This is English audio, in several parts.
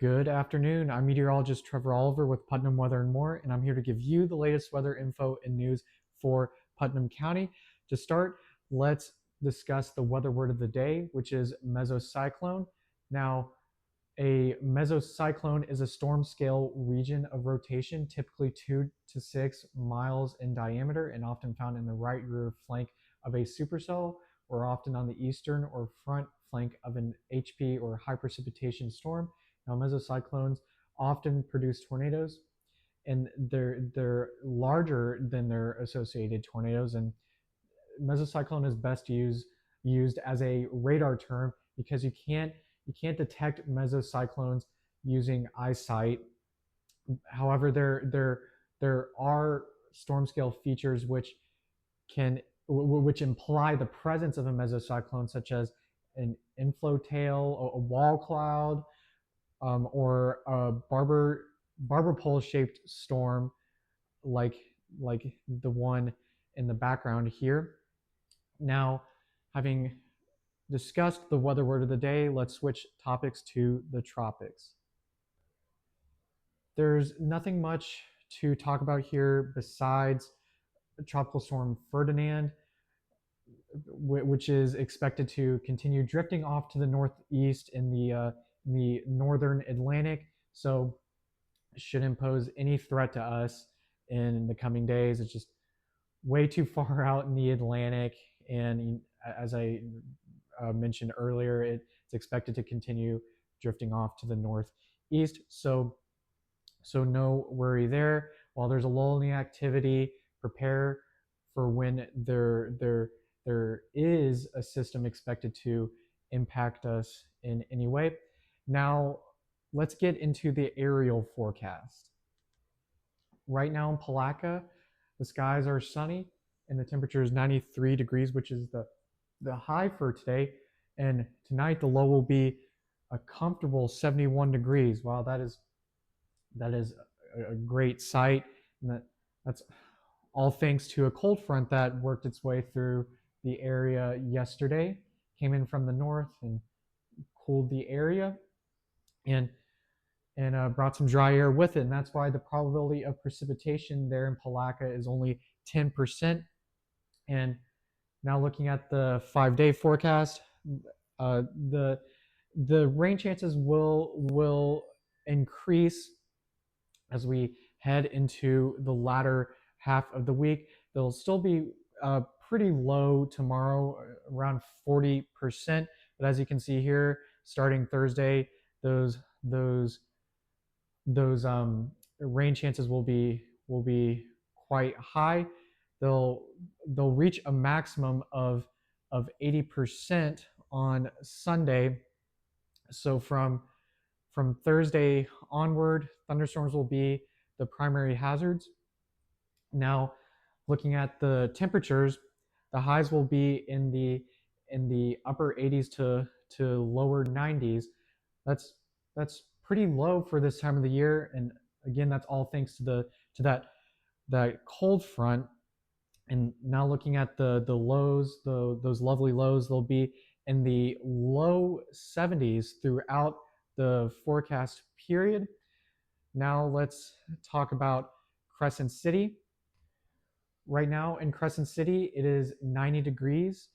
Good afternoon. I'm meteorologist Trevor Oliver with Putnam Weather and More, and I'm here to give you the latest weather info and news for Putnam County. To start, let's discuss the weather word of the day, which is mesocyclone. Now, a mesocyclone is a storm scale region of rotation, typically 2 to 6 miles in diameter and often found in the right rear flank of a supercell or often on the eastern or front flank of an HP or high precipitation storm. Now, mesocyclones often produce tornadoes, and they're larger than their associated tornadoes. And mesocyclone is best used as a radar term because you can't detect mesocyclones using eyesight. However, there are storm scale features which imply the presence of a mesocyclone, such as an inflow tail, a wall cloud, or a barber pole shaped storm like like the one in the background here. Now, having discussed the weather word of the day, let's switch topics to the tropics. There's nothing much to talk about here besides Tropical Storm Ferdinand, which is expected to continue drifting off to the northeast in the northern Atlantic. So shouldn't pose any threat to us in the coming days. It's just way too far out in the Atlantic, and as I mentioned earlier, it's expected to continue drifting off to the northeast. So no worry there. While there's a lull in the activity, prepare for when there is a system expected to impact us in any way. Now, let's get into the aerial forecast. Right now in Palatka, the skies are sunny and the temperature is 93 degrees, which is the high for today. And tonight the low will be a comfortable 71 degrees. Wow, that is a great sight. And that's all thanks to a cold front that worked its way through the area yesterday, came in from the north and cooled the area and brought some dry air with it. And that's why the probability of precipitation there in Palatka is only 10%. And now looking at the 5-day forecast, the rain chances will increase as we head into the latter half of the week. They'll still be pretty low tomorrow, around 40%. But as you can see here, starting Thursday, those rain chances will be quite high. They'll reach a maximum of 80% on Sunday. So from Thursday onward, thunderstorms will be the primary hazards. Now, looking at the temperatures, the highs will be in the upper 80s to lower 90s. That's pretty low for this time of the year, and again, that's all thanks to that cold front. And now looking at the lows, those lovely lows, they'll be in the low 70s throughout the forecast period. Now let's talk about Crescent City. Right now in Crescent City, it is 90 degrees,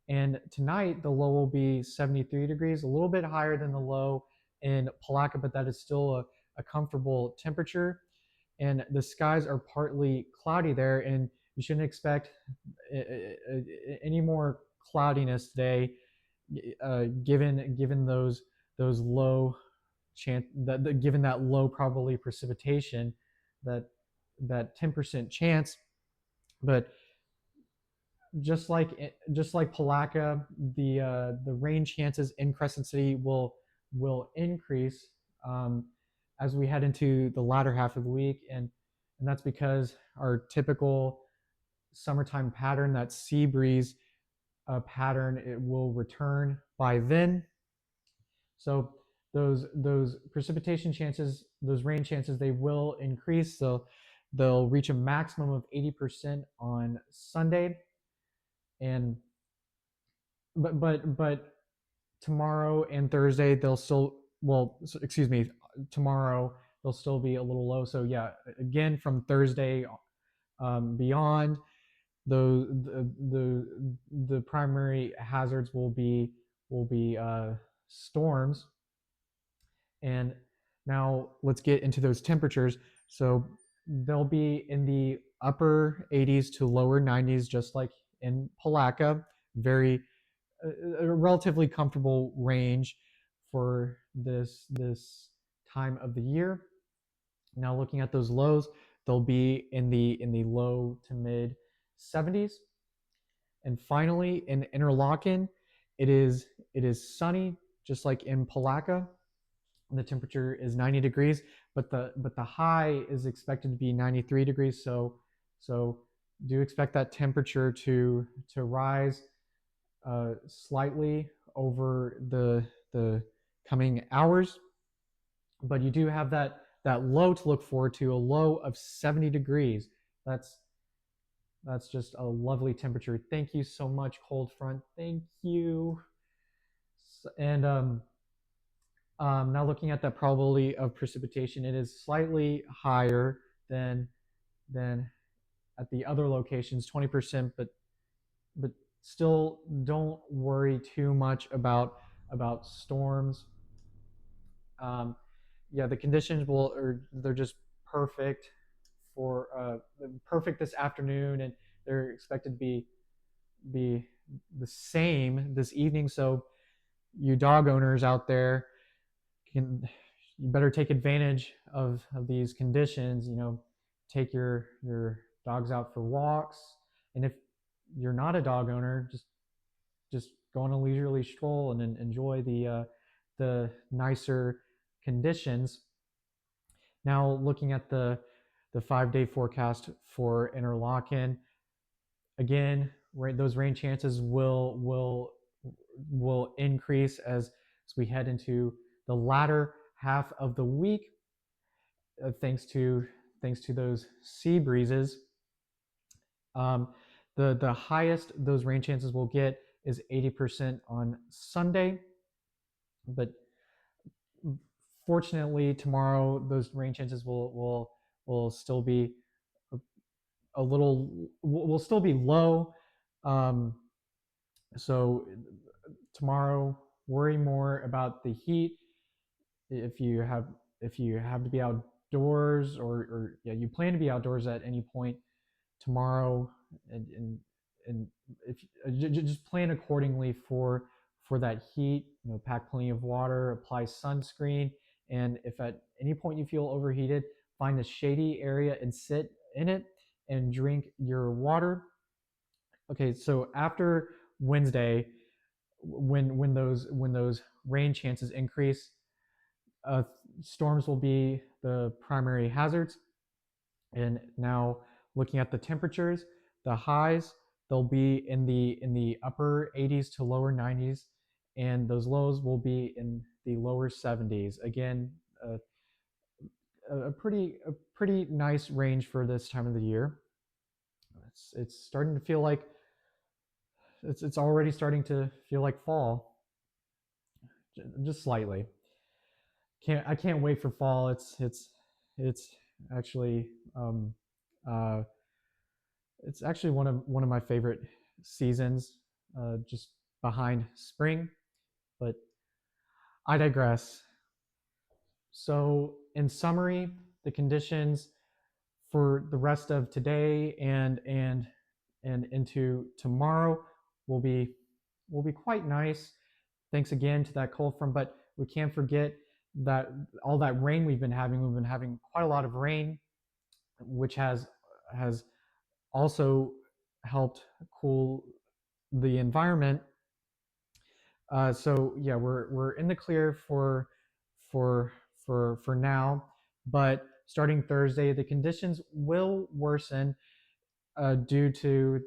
and tonight the low will be 73 degrees, a little bit higher than the low in Palatka, but that is still a comfortable temperature. And the skies are partly cloudy there, and you shouldn't expect any more cloudiness today, given those low chance given that low probability of precipitation, that 10% chance. But just like Palatka, the rain chances in Crescent City will increase as we head into the latter half of the week, and that's because our typical summertime pattern, that sea breeze pattern, it will return by then. So those precipitation chances, those rain chances, they will increase. So they'll reach a maximum of 80% on Sunday, and but tomorrow and Thursday they'll still, well, excuse me, tomorrow they'll still be a little low. So yeah, again from Thursday beyond, the primary hazards will be storms. And now let's get into those temperatures. So they'll be in the upper 80s to lower 90s, just like in Palaca. Very a relatively comfortable range for this time of the year. Now looking at those lows, they'll be in the low to mid 70s. And finally, in Interlaken, it is sunny, just like in Palaca. The temperature is 90 degrees, but the high is expected to be 93 degrees. So do expect that temperature to rise slightly over the coming hours. But you do have that low to look forward to, a low of 70 degrees. That's just a lovely temperature. Thank you so much, cold front. Thank you. And now looking at the probability of precipitation, it is slightly higher than at the other locations, 20%, but still don't worry too much about storms. Um, yeah, the conditions they're just perfect for perfect this afternoon, and they're expected to be the same this evening. So you dog owners out there, you better take advantage of these conditions. Take your dogs out for walks, and if you're not a dog owner, just go on a leisurely stroll and enjoy the nicer conditions. Now looking at the 5-day forecast for Interlaken, again, those rain chances will increase as we head into the latter half of the week, thanks to those sea breezes. Um, the highest those rain chances will get is 80% on Sunday, but fortunately tomorrow those rain chances will still be a little will still be low. Um, so tomorrow, worry more about the heat. If you have if you have to be outdoors, or yeah, you plan to be outdoors at any point tomorrow, and if just plan accordingly for that heat. Pack plenty of water, apply sunscreen, and if at any point you feel overheated, find a shady area and sit in it and drink your water. Okay, so after Wednesday, when those rain chances increase, uh, storms will be the primary hazards. And now looking at the temperatures, the highs, they'll be in the upper 80s to lower 90s, and those lows will be in the lower 70s. Again, a pretty nice range for this time of the year. It's starting to feel like it's already starting to feel like fall, just slightly. I can't wait for fall. It's actually um, uh, it's actually one of my favorite seasons, just behind spring. But I digress. So, in summary, the conditions for the rest of today and into tomorrow will be will be quite nice. Thanks again to that cold front, but we can't forget that all that rain we've been having. We've been having quite a lot of rain, which has also helped cool the environment. So yeah, we're in the clear for for now, but starting Thursday, the conditions will worsen due to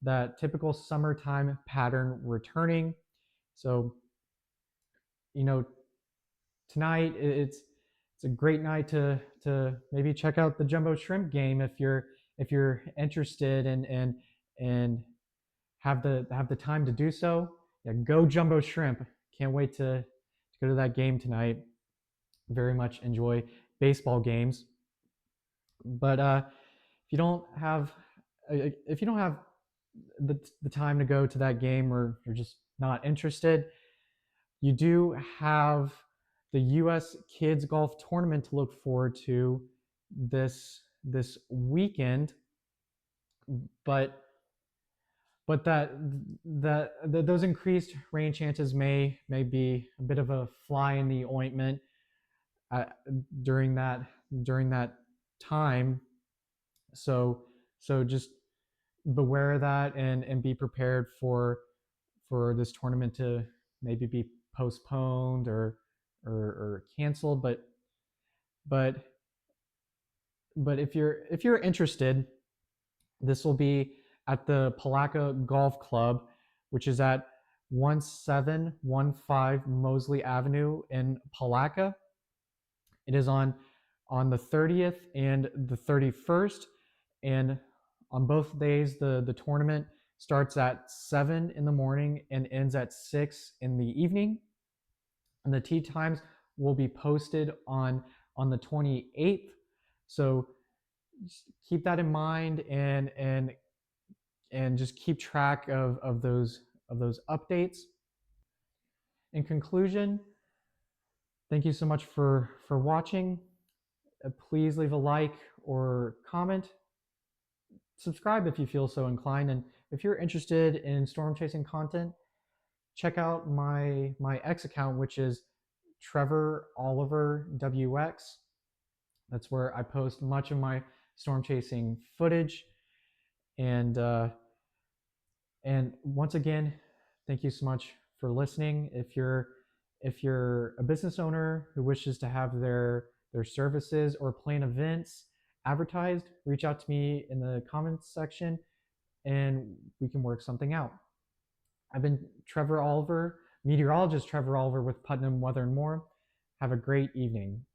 that typical summertime pattern returning. So you know tonight it's a great night to maybe check out the jumbo shrimp game if you're interested and have the time to do so. Yeah, go jumbo shrimp. Can't wait to go to that game tonight. very much enjoy baseball games. But if you don't have if you don't have the time to go to that game, or you're just not interested, you do have the U.S. Kids Golf Tournament to look forward to this weekend. But those increased rain chances may be a bit of a fly in the ointment uh, during that during that time. So just beware of that, and be prepared for this tournament to maybe be postponed or canceled. But if you're interested, this will be at the Palaca Golf Club, which is at 1715 Mosley Avenue in Palaca. It is on the 30th and the 31st, and on both days the tournament starts at 7 in the morning and ends at 6 in the evening. And the tee times will be posted on the 28th. So just keep that in mind, and just keep track of those updates. In conclusion, thank you so much for watching. Please leave a like or comment. Subscribe if you feel so inclined, and if you're interested in storm chasing content, check out my X account, which is Trevor Oliver WX. That's where I post much of my storm chasing footage. And once again, thank you so much for listening. If you're a business owner who wishes to have their services or plan events advertised, reach out to me in the comments section, and we can work something out. I've been Trevor Oliver, meteorologist Trevor Oliver with Putnam Weather and More. Have a great evening.